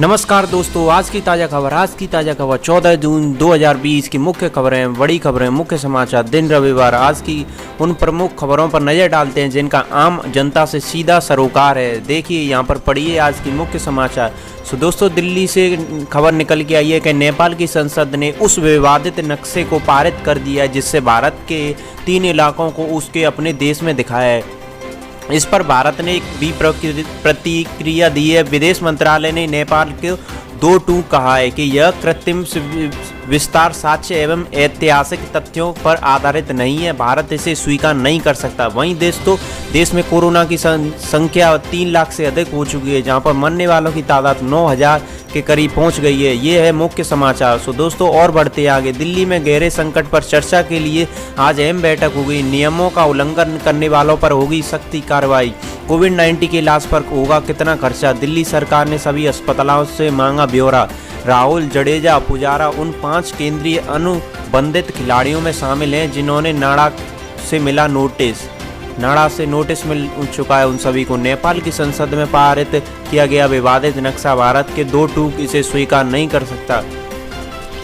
नमस्कार दोस्तों, आज की ताज़ा खबर 14 जून 2020 की मुख्य खबरें, बड़ी खबरें, मुख्य समाचार, दिन रविवार। आज की उन प्रमुख खबरों पर नज़र डालते हैं जिनका आम जनता से सीधा सरोकार है। देखिए यहाँ पर पढ़िए आज की मुख्य समाचार। दोस्तों, दिल्ली से खबर निकल के आई है कि नेपाल की संसद ने उस विवादित नक्शे को पारित कर दिया जिससे भारत के 3 इलाकों को उसके अपने देश में दिखाया है। इस पर भारत ने एक भी प्रतिक्रिया दी है। विदेश मंत्रालय ने नेपाल को दो टूक कहा है कि यह कृत्रिम विस्तार साक्ष्य एवं ऐतिहासिक तथ्यों पर आधारित नहीं है। भारत इसे स्वीकार नहीं कर सकता। वहीं देश में कोरोना की संख्या 3 लाख से अधिक हो चुकी है, जहां पर मरने वालों की तादाद 9,000 के करीब पहुंच गई है। ये है मुख्य समाचार। दोस्तों, और बढ़ते आगे। दिल्ली में गहरे संकट पर चर्चा के लिए आज अहम बैठक होगी। नियमों का उल्लंघन करने वालों पर होगी सख्ती कार्रवाई। कोविड-19 के इलाज पर होगा कितना खर्चा? दिल्ली सरकार ने सभी अस्पतालों से मांगा ब्यौरा। राहुल, जडेजा, पुजारा उन 5 केंद्रीय अनुबंधित खिलाड़ियों में शामिल हैं जिन्होंने नाडा से नोटिस मिल चुका है। उन सभी को नेपाल की संसद में पारित किया गया विवादित नक्शा भारत के 2 टूक इसे स्वीकार नहीं कर सकता।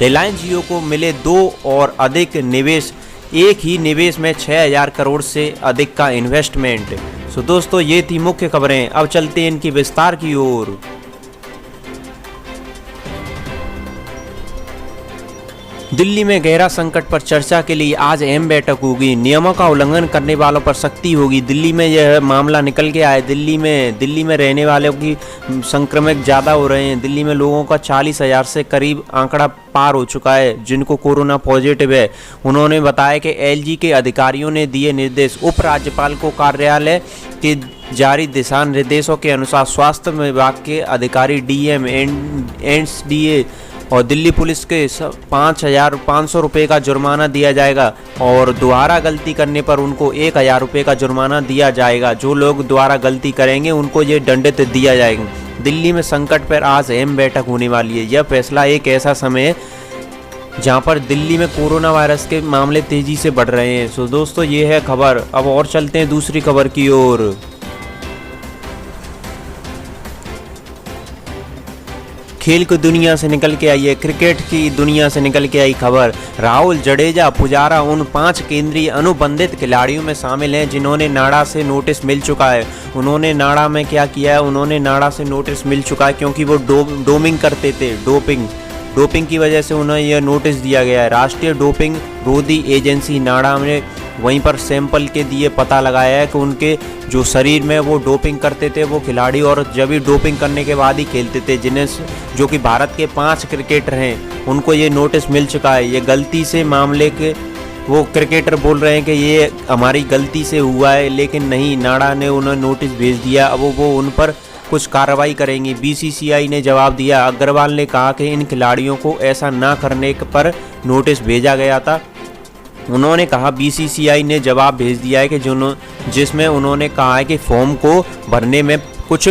रिलायंस जियो को मिले 2 और अधिक निवेश। एक ही निवेश में 6,000 करोड़ से अधिक का इन्वेस्टमेंट। दोस्तों, ये थी मुख्य खबरें। अब चलते हैं इनकी विस्तार की ओर। दिल्ली में गहरा संकट पर चर्चा के लिए आज अहम बैठक होगी। नियमों का उल्लंघन करने वालों पर सख्ती होगी। दिल्ली में यह मामला निकल के आया। दिल्ली में रहने वालों की संक्रमित ज़्यादा हो रहे हैं। दिल्ली में लोगों का 40,000 से करीब आंकड़ा पार हो चुका है जिनको कोरोना पॉजिटिव है। उन्होंने बताया कि एलजी के अधिकारियों ने दिए निर्देश। उपराज्यपाल को कार्यालय के जारी दिशा निर्देशों के अनुसार स्वास्थ्य विभाग के अधिकारी, डीएम, एनडीए और दिल्ली पुलिस के 5,500 रुपये का जुर्माना दिया जाएगा और दोबारा गलती करने पर उनको 1,000 रुपये का जुर्माना दिया जाएगा। जो लोग दोबारा गलती करेंगे उनको ये दंडित दिया जाएगा। दिल्ली में संकट पर आज अहम बैठक होने वाली है। यह फैसला एक ऐसा समय है जहां पर दिल्ली में कोरोना वायरस के मामले तेजी से बढ़ रहे हैं। दोस्तों, ये है खबर। अब और चलते हैं दूसरी खबर की ओर। खेल की दुनिया से निकल के आई है, क्रिकेट की दुनिया से निकल के आई खबर। राहुल, जडेजा, पुजारा उन 5 केंद्रीय अनुबंधित खिलाड़ियों में शामिल हैं जिन्होंने नाडा से नोटिस मिल चुका है। उन्होंने नाडा में क्या किया है? उन्होंने नाडा से नोटिस मिल चुका है क्योंकि वो डोपिंग करते थे। डोपिंग की वजह से उन्हें यह नोटिस दिया गया है। राष्ट्रीय डोपिंग रोधी एजेंसी नाडा ने वहीं पर सैंपल के दिए पता लगाया है कि उनके जो शरीर में वो डोपिंग करते थे वो खिलाड़ी, और जब भी डोपिंग करने के बाद ही खेलते थे, जो कि भारत के 5 क्रिकेटर हैं, उनको ये नोटिस मिल चुका है। ये गलती से मामले के वो क्रिकेटर बोल रहे हैं कि ये हमारी गलती से हुआ है, लेकिन नहीं, नाडा ने उन्हें नोटिस भेज दिया। अब वो उन पर कुछ कार्रवाई करेंगी। बीसीसीआई ने जवाब दिया। अग्रवाल ने कहा कि इन खिलाड़ियों को ऐसा ना करने पर नोटिस भेजा गया था। उन्होंने कहा बीसीसीआई ने जवाब भेज दिया है कि जिसमें उन्होंने कहा है कि फॉर्म को भरने में कुछ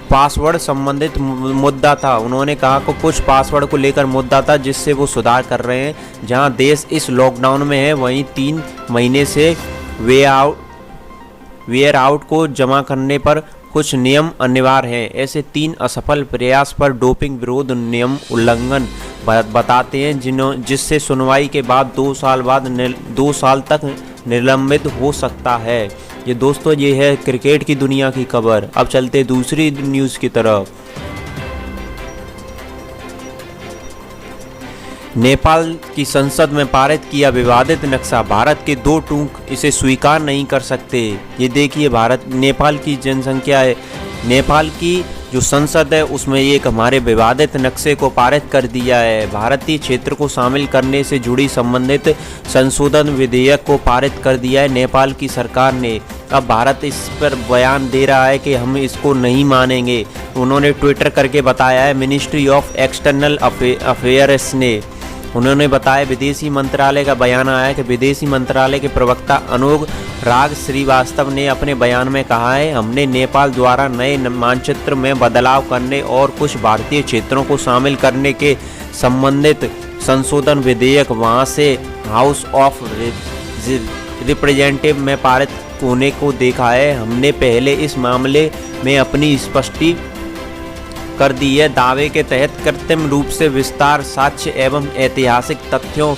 पासवर्ड संबंधित मुद्दा था। उन्होंने कहा कि कुछ पासवर्ड को लेकर मुद्दा था जिससे वो सुधार कर रहे हैं। जहां देश इस लॉकडाउन में है वहीं 3 महीने से वेयर आउट को जमा करने पर कुछ नियम अनिवार्य हैं। ऐसे 3 असफल प्रयास पर डोपिंग विरोध नियम उल्लंघन बताते हैं जिससे सुनवाई के बाद 2 साल तक निलंबित हो सकता है। ये दोस्तों, ये है क्रिकेट की दुनिया की खबर। अब चलते दूसरी न्यूज़ की तरफ। नेपाल की संसद में पारित किया विवादित नक्शा। भारत के 2 टूक इसे स्वीकार नहीं कर सकते। ये देखिए, नेपाल की जनसंख्या है। नेपाल की जो संसद है उसमें एक हमारे विवादित नक्शे को पारित कर दिया है। भारतीय क्षेत्र को शामिल करने से जुड़ी संबंधित संशोधन विधेयक को पारित कर दिया है नेपाल की सरकार ने। अब भारत इस पर बयान दे रहा है कि हम इसको नहीं मानेंगे। उन्होंने ट्विटर करके बताया है। मिनिस्ट्री ऑफ एक्सटर्नल अफेयर्स ने उन्होंने बताया, विदेशी मंत्रालय का बयान आया कि विदेशी मंत्रालय के प्रवक्ता अनुग राग श्रीवास्तव ने अपने बयान में कहा है, हमने नेपाल द्वारा नए मानचित्र में बदलाव करने और कुछ भारतीय क्षेत्रों को शामिल करने के संबंधित संशोधन विधेयक वहां से हाउस ऑफ रिप्रेजेंटेटिव में पारित होने को देखा है। हमने पहले इस मामले में अपनी कर दी है। दावे के तहत कृत्रिम रूप से विस्तार साक्ष्य एवं ऐतिहासिक तथ्यों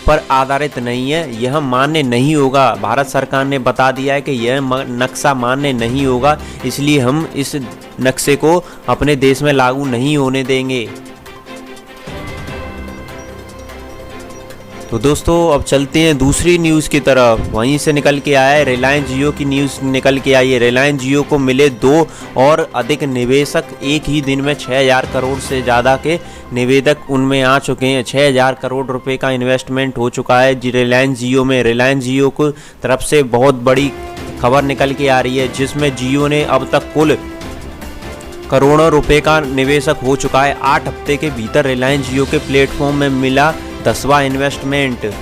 पर आधारित नहीं है, यह मान्य नहीं होगा। भारत सरकार ने बता दिया है कि यह नक्शा मान्य नहीं होगा, इसलिए हम इस नक्शे को अपने देश में लागू नहीं होने देंगे। तो दोस्तों अब चलते हैं दूसरी न्यूज़ की तरफ। वहीं से निकल के आया है रिलायंस जियो की न्यूज़ निकल के आई है। रिलायंस जियो को मिले 2 और अधिक निवेशक। एक ही दिन में 6000 करोड़ से ज़्यादा के निवेदक उनमें आ चुके हैं। 6000 करोड़ रुपए का इन्वेस्टमेंट हो चुका है रिलायंस जियो में। रिलायंस जियो को तरफ से बहुत बड़ी खबर निकल के आ रही है, जिसमें जियो ने अब तक कुल करोड़ों रुपए का निवेशक हो चुका है। 8 हफ्ते के भीतर रिलायंस जियो के प्लेटफॉर्म में मिला 10वां इन्वेस्टमेंट।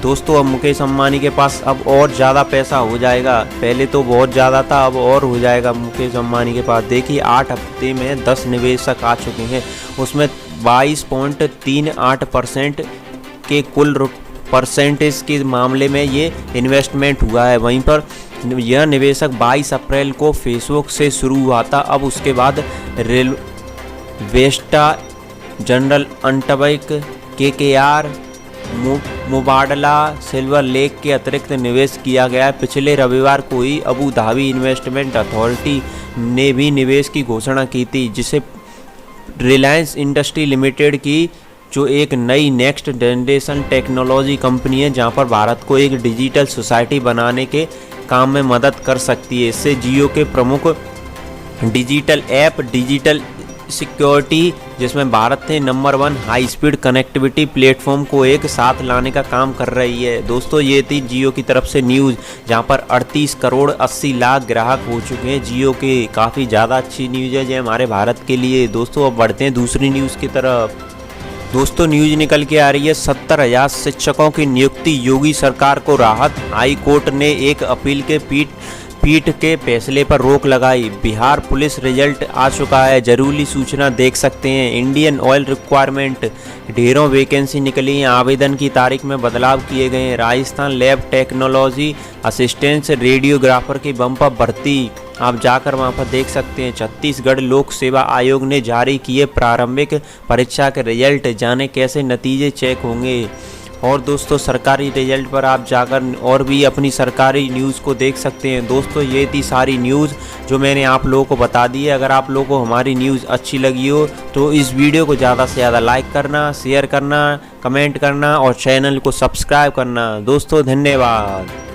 दोस्तों अब मुकेश अंबानी के पास अब और ज़्यादा पैसा हो जाएगा। पहले तो बहुत ज़्यादा था, अब और हो जाएगा मुकेश अंबानी के पास। देखिए 8 हफ्ते में 10 निवेशक आ चुके हैं, उसमें 22.38% के कुल परसेंटेज के मामले में ये इन्वेस्टमेंट हुआ है। वहीं पर यह निवेशक 22 अप्रैल को फेसबुक से शुरू हुआ था। अब उसके बाद वेस्टा, जनरल अल्टबाइक, KKR, मुबाडला, सिल्वर लेक के अतिरिक्त निवेश किया गया है। पिछले रविवार को ही अबू धाबी इन्वेस्टमेंट अथॉरिटी ने भी निवेश की घोषणा की थी, जिसे रिलायंस इंडस्ट्री लिमिटेड की जो एक नई नेक्स्ट जनरेशन टेक्नोलॉजी कंपनी है, जहां पर भारत को एक डिजिटल सोसाइटी बनाने के काम में मदद कर सकती है। इससे जियो के प्रमुख डिजिटल ऐप, डिजिटल सिक्योरिटी, जिसमें भारत ने number 1 high speed connectivity platform को एक साथ लाने का काम कर रही है। दोस्तों ये थी जियो की तरफ से न्यूज़, जहां पर 38 करोड़ 80 लाख ग्राहक हो चुके हैं जियो के। काफ़ी ज़्यादा अच्छी न्यूज़ है जो हमारे भारत के लिए। दोस्तों अब बढ़ते हैं दूसरी न्यूज़ की तरफ। दोस्तों न्यूज़ निकल के आ रही है 70,000 शिक्षकों की नियुक्ति, योगी सरकार को राहत। हाई कोर्ट ने एक अपील के पीठ के फैसले पर रोक लगाई। बिहार पुलिस रिजल्ट आ चुका है, जरूरी सूचना देख सकते हैं। इंडियन ऑयल रिक्वायरमेंट, ढेरों वैकेंसी निकली हैं, आवेदन की तारीख में बदलाव किए गए हैं। Rajasthan lab technology assistant radiographer की बम्पर भर्ती, आप जाकर वहां पर देख सकते हैं। छत्तीसगढ़ लोक सेवा आयोग ने जारी किए प्रारंभिक परीक्षा के रिजल्ट, जाने कैसे नतीजे चेक होंगे। और दोस्तों सरकारी रिजल्ट पर आप जाकर और भी अपनी सरकारी न्यूज़ को देख सकते हैं। दोस्तों ये थी सारी न्यूज़ जो मैंने आप लोगों को बता दी है। अगर आप लोगों को हमारी न्यूज़ अच्छी लगी हो तो इस वीडियो को ज़्यादा से ज़्यादा लाइक करना, शेयर करना, कमेंट करना और चैनल को सब्सक्राइब करना। दोस्तों धन्यवाद।